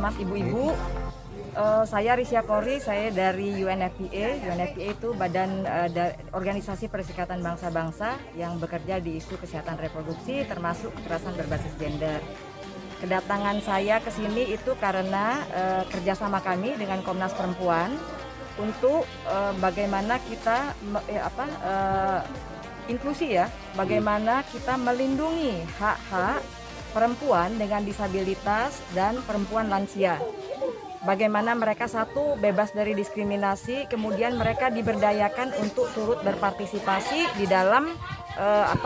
maaf ibu-ibu. Saya Risya Kori, saya dari UNFPA. UNFPA itu badan organisasi Perserikatan Bangsa-Bangsa yang bekerja di isu kesehatan reproduksi termasuk kekerasan berbasis gender. Kedatangan saya ke sini itu karena kerjasama kami dengan Komnas Perempuan untuk bagaimana kita inklusi ya, bagaimana kita melindungi hak-hak perempuan dengan disabilitas dan perempuan lansia. Bagaimana mereka satu bebas dari diskriminasi, kemudian mereka diberdayakan untuk turut berpartisipasi di dalam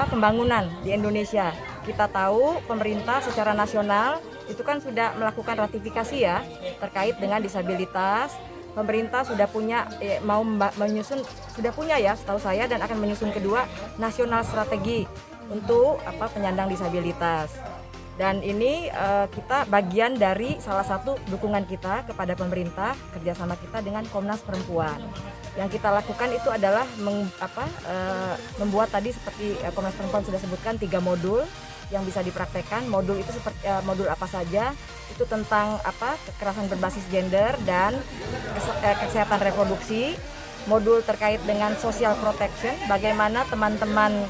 pembangunan di Indonesia. Kita tahu pemerintah secara nasional itu kan sudah melakukan ratifikasi ya terkait dengan disabilitas. Pemerintah sudah punya sudah punya ya setahu saya, dan akan menyusun kedua nasional strategi untuk penyandang disabilitas. Dan ini kita bagian dari salah satu dukungan kita kepada pemerintah, kerjasama kita dengan Komnas Perempuan. Yang kita lakukan itu adalah membuat tadi seperti Komnas Perempuan sudah sebutkan 3 modul yang bisa dipraktekkan. Modul itu seperti modul apa saja? Itu tentang kekerasan berbasis gender dan kesehatan reproduksi. Modul terkait dengan social protection, bagaimana teman-teman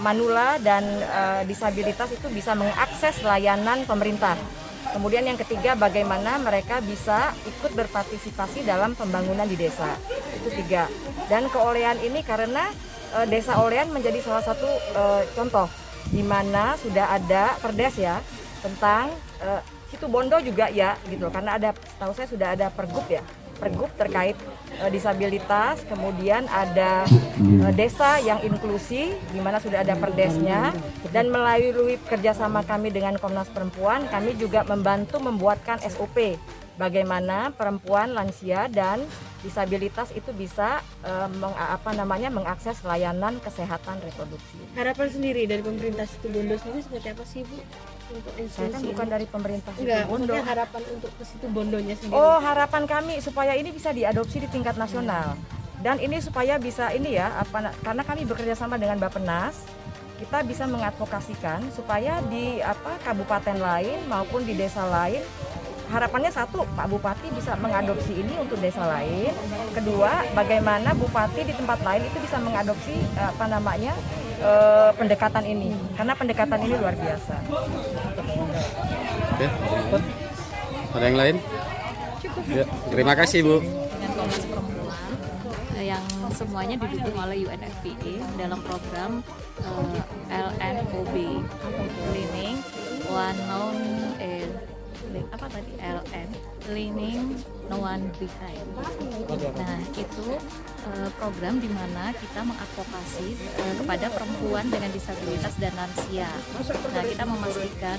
manula dan disabilitas itu bisa mengakses layanan pemerintah. Kemudian yang ketiga, bagaimana mereka bisa ikut berpartisipasi dalam pembangunan di desa. Itu 3. Dan keolehan ini karena desa Olean menjadi salah satu contoh di mana sudah ada perdes ya tentang Situ Bondo juga ya gitu, karena ada, tahu saya sudah ada pergub ya, pergub terkait disabilitas, kemudian ada desa yang inklusi di mana sudah ada perdesnya, dan melalui kerjasama kami dengan Komnas Perempuan kami juga membantu membuatkan SOP bagaimana perempuan lansia dan disabilitas itu bisa mengakses layanan kesehatan reproduksi. Harapan sendiri dari pemerintah Situ Bondo sendiri seperti apa sih Bu? Untuk Saya kan bukan dari pemerintah Situ Enggak, Bondo. harapan untuk ke Situ Bondonya sendiri. Oh, harapan kami supaya ini bisa diadopsi di tingkat nasional. Dan ini supaya bisa ini ya, karena kami bekerja sama dengan Bappenas, kita bisa mengadvokasikan supaya di kabupaten lain maupun di desa lain. Harapannya satu, Pak Bupati bisa mengadopsi ini untuk desa lain. Kedua, bagaimana Bupati di tempat lain itu bisa mengadopsi pendekatan ini, karena pendekatan ini luar biasa. Oke, ada yang lain? Ya, terima kasih Bu. Dengan Komnas Perempuan yang semuanya didukung oleh UNFPA dalam program LNOB, Learning One Non LN, Learning No One Behind. Nah, itu program di mana kita mengadvokasi kepada perempuan dengan disabilitas dan lansia. Nah, kita memastikan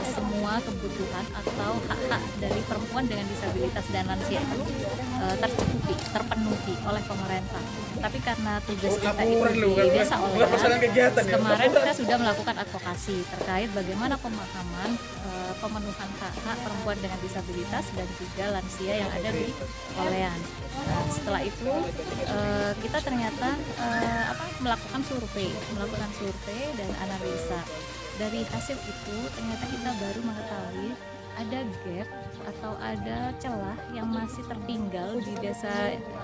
semua kebutuhan atau hak-hak dari perempuan dengan disabilitas dan lansia itu terpenuhi oleh pemerintah. Tapi karena tugas kita itu di desa Olean, kemarin kita sudah melakukan advokasi terkait bagaimana pemahaman pemenuhan hak-hak perempuan dengan disabilitas dan juga lansia yang ada di Olean. Nah, setelah itu kita ternyata melakukan survei dan analisa. Dari hasil itu ternyata kita baru mengetahui ada gap atau ada celah yang masih tertinggal di desa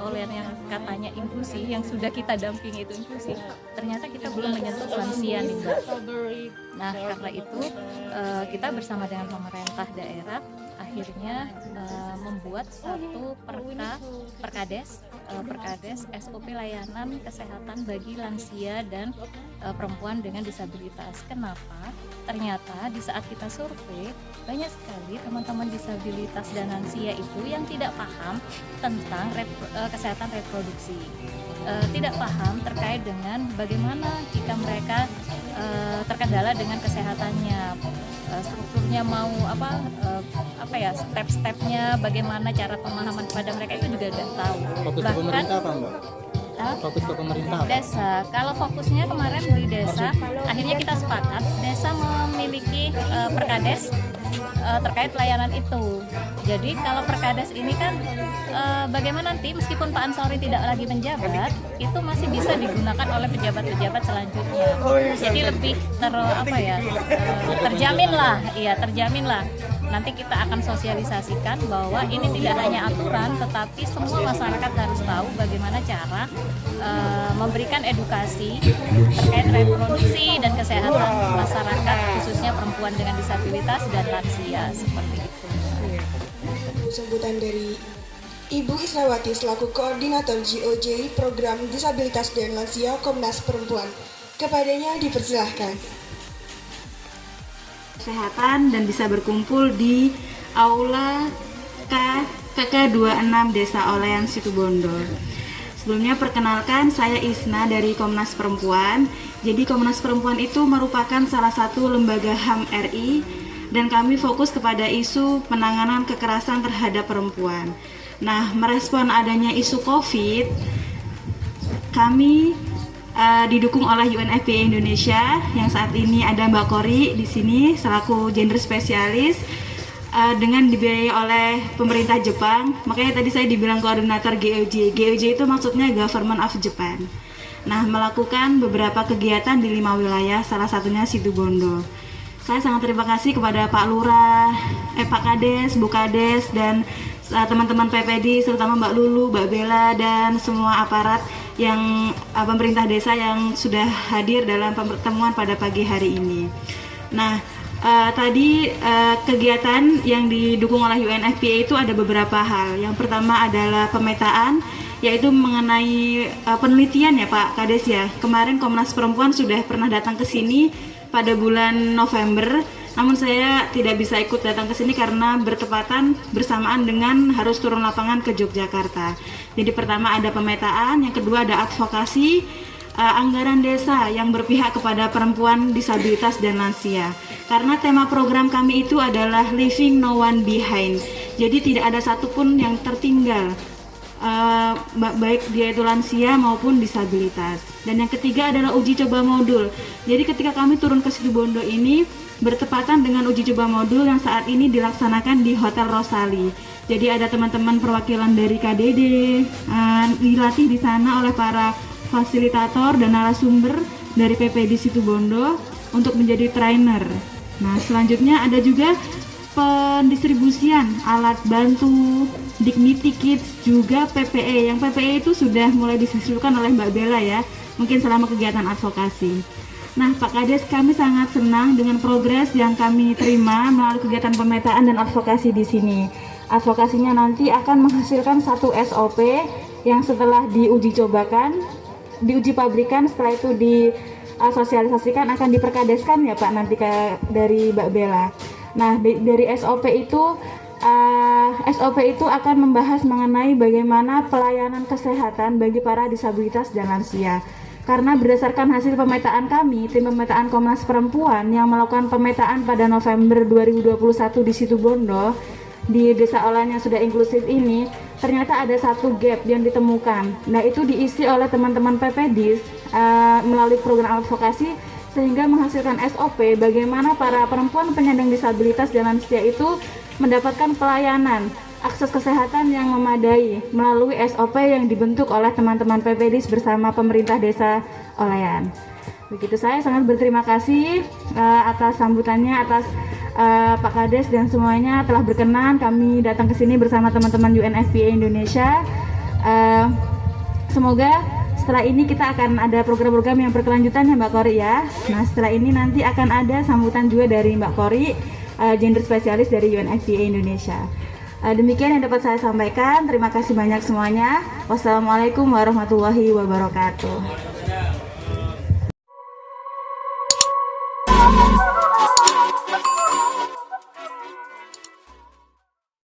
Olean yang katanya inklusi, yang sudah kita dampingi itu inklusi. Ternyata kita belum menyentuh lansia nih Mbak. Nah, karena itu kita bersama dengan pemerintah daerah akhirnya membuat satu perkades SOP layanan kesehatan bagi lansia dan perempuan dengan disabilitas. Kenapa? Ternyata di saat kita survei banyak sekali teman-teman disabilitas dan lansia itu yang tidak paham tentang kesehatan reproduksi, tidak paham terkait dengan bagaimana jika mereka terkendala dengan kesehatannya, strukturnya mau step-stepnya, bagaimana cara pemahaman kepada mereka itu juga tidak tahu. Fokus ke pemerintah apa Mbak? Fokus ke pemerintah apa? Desa, kalau fokusnya kemarin di desa, akhirnya kita sepakat desa memiliki perkades terkait layanan itu. Jadi kalau perkades ini kan bagaimana nanti meskipun Pak Ansori tidak lagi menjabat, itu masih bisa digunakan oleh pejabat-pejabat selanjutnya. Jadi lebih terjamin lah. nanti kita akan sosialisasikan bahwa ini tidak hanya aturan, tetapi semua masyarakat harus tahu bagaimana cara memberikan edukasi terkait reproduksi dan kesehatan masyarakat, khususnya perempuan dengan disabilitas dan lansia, seperti itu. Sambutan dari Ibu Isnawati selaku Koordinator GOJ Program Disabilitas dan Lansia Komnas Perempuan. Kepadanya dipersilahkan. Kesehatan dan bisa berkumpul di Aula KK 26 Desa Olean Situbondo. Sebelumnya perkenalkan, saya Isna dari Komnas Perempuan. Jadi Komnas Perempuan itu merupakan salah satu lembaga HAM RI dan kami fokus kepada isu penanganan kekerasan terhadap perempuan. Nah, merespon adanya isu COVID, kami didukung oleh UNFPA Indonesia yang saat ini ada Mbak Kori di sini selaku gender spesialis dengan dibiayai oleh pemerintah Jepang. Makanya tadi saya dibilang koordinator GOJ. GOJ itu maksudnya Government of Japan. Nah, melakukan beberapa kegiatan di 5 wilayah, salah satunya Situbondo. Saya sangat terima kasih kepada Pak Lurah, Pak Kades, Bu Kades, dan teman-teman PPD, terutama Mbak Lulu, Mbak Bella, dan semua aparat yang pemerintah desa yang sudah hadir dalam pertemuan pada pagi hari ini. Nah, tadi kegiatan yang didukung oleh UNFPA itu ada beberapa hal. Yang pertama adalah pemetaan, yaitu mengenai penelitian ya Pak Kades ya. Kemarin Komnas Perempuan sudah pernah datang ke sini pada bulan November, namun saya tidak bisa ikut datang ke sini karena bertepatan bersamaan dengan harus turun lapangan ke Yogyakarta. Jadi pertama ada pemetaan, yang kedua ada advokasi, anggaran desa yang berpihak kepada perempuan disabilitas dan lansia. Karena tema program kami itu adalah Leaving No One Behind. Jadi tidak ada satupun yang tertinggal, baik dia itu lansia maupun disabilitas. Dan yang ketiga adalah uji coba modul. Jadi ketika kami turun ke Situbondo ini bertepatan dengan uji coba modul yang saat ini dilaksanakan di Hotel Rosali. Jadi ada teman-teman perwakilan dari KDD dilatih di sana oleh para fasilitator dan narasumber dari PPD Situbondo untuk menjadi trainer. Nah, selanjutnya ada juga pendistribusian alat bantu, Dignity Kids, juga PPE. Yang PPE itu sudah mulai didistribusikan oleh Mbak Bella ya, mungkin selama kegiatan advokasi. Nah, Pak Kades, kami sangat senang dengan progres yang kami terima melalui kegiatan pemetaan dan advokasi di sini. Advokasinya nanti akan menghasilkan satu SOP yang setelah diuji cobakan, diuji pabrikan, setelah itu disosialisasikan akan diperkadeskan ya Pak nanti dari Mbak Bella. Nah, dari SOP itu akan membahas mengenai bagaimana pelayanan kesehatan bagi para disabilitas dan lansia. Karena berdasarkan hasil pemetaan kami, tim pemetaan Komnas Perempuan yang melakukan pemetaan pada November 2021 di Situbondo, di Desa Olean yang sudah inklusif ini, ternyata ada satu gap yang ditemukan. Nah, itu diisi oleh teman-teman PPD melalui program advokasi, sehingga menghasilkan SOP bagaimana para perempuan penyandang disabilitas dan lansia itu mendapatkan pelayanan akses kesehatan yang memadai melalui SOP yang dibentuk oleh teman-teman PPD bersama pemerintah Desa Olean. Begitu, saya sangat berterima kasih atas sambutannya, atas Pak Kades dan semuanya telah berkenan kami datang ke sini bersama teman-teman UNFPA Indonesia. Semoga setelah ini kita akan ada program-program yang berkelanjutan ya Mbak Kori ya. Nah, setelah ini nanti akan ada sambutan juga dari Mbak Kori, gender spesialis dari UNFPA Indonesia. Demikian yang dapat saya sampaikan. Terima kasih banyak semuanya. Wassalamualaikum warahmatullahi wabarakatuh.